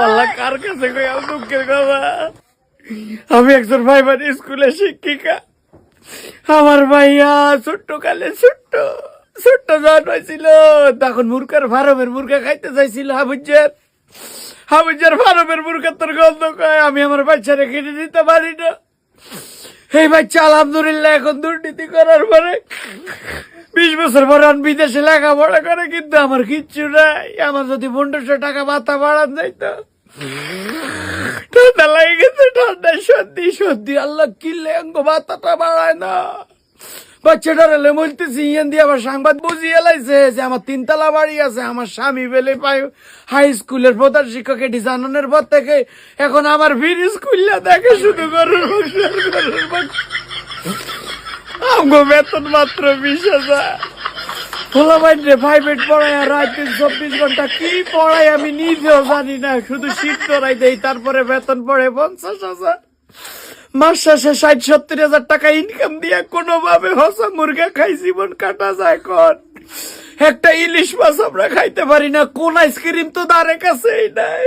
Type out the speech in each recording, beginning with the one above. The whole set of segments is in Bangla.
আল্লাহ কার কাছে কইয়া দুঃখের কথা। আমি একজন প্রাইমারি স্কুলের শিক্ষিকা। আমার ভাইয়া ছোট্ট কালে ছোট্ট ছোট্ট জন হয়েছিল, তখন মুরকার ফার্মের মুরগা খাইতে চাইছিল। হাবুজার ফার্মের মুরগা তোর গন্ধ কয়, আমি আমার বাচ্চারা কিনে দিতে পারি না। এই বাচ্চা আলহামদুলিল্লাহ এখন দুর্নীতি করার পরে 20 বছর পরে বিদেশে লেখাপড়া করে, কিন্তু আমার কিচ্ছু নাই। আমার যদি 1500 টাকা মাথা বাড়ান যাইতো। ঠান্ডা লাগে গেছে, ঠান্ডায় সর্দি সর্দি, আল্লাহ কিনলে অঙ্গ মাথাটা বাড়ায় না। বাচ্চাটার এলে বলতেছি ইয়ান দিয়ে আবার সাংবাদ বুঝিয়ে লাইছে যে আমার 3 তলা বাড়ি আছে, আমার স্বামী বেলে পাই হাই স্কুলের প্রধান শিক্ষক এটি জানানোর পর থেকে এখন আমার ভিড় স্কুলে দেখে শুধু গরুর আমগো বেতন মাত্র 20,000। খোলা বাইরে প্রাইভেট পড়ায় আর রাত 24 ঘন্টা কি পড়াই আমি নিজেও জানি না, শুধু শীত ধরাই দেই। তারপরে বেতন পড়ে 50,000। মাস শেষে 60-70 টাকা ইনকাম দিয়ে কোনোভাবে হসা মুরগা খাই জীবন কাটা যায়। কোন একটা ইলিশ মাছ আমরা খাইতে পারি না, কোন আইসক্রিম তো দ্বারে কাছেই নাই।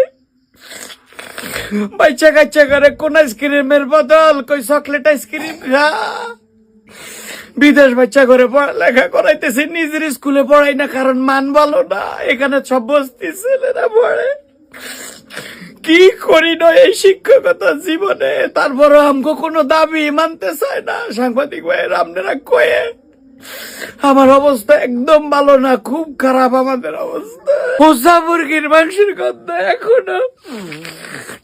বাচ্চা কাচ্চা করে কোন আইসক্রিমের বদল কই চকলেট আইসক্রিম খা। বিদেশ বাচ্চা করে পড়ালেখা করাইতেছি, নিজের স্কুলে পড়াই না কারণ মান ভালো না। এখানে সব বস্তি ছেলেরা পড়ে। কি করি নয় এই শিক্ষকতা জীবনে, তারপরও আমগো কোনো দাবি মানতে চায় না। সাংবাদিক ভাইয়ের আপনারা কয়ে আমার অবস্থা একদম ভালো না, খুব খারাপ আমাদের অবস্থা। পোষা মুরগির মাংসের গন্ধ এখনো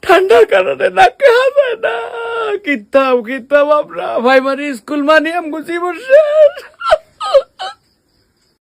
ঠান্ডার কারণে নাকে হাজায় না। কিতাব আমরা প্রাইমারি স্কুল মানে আমগো জীবন শেষ।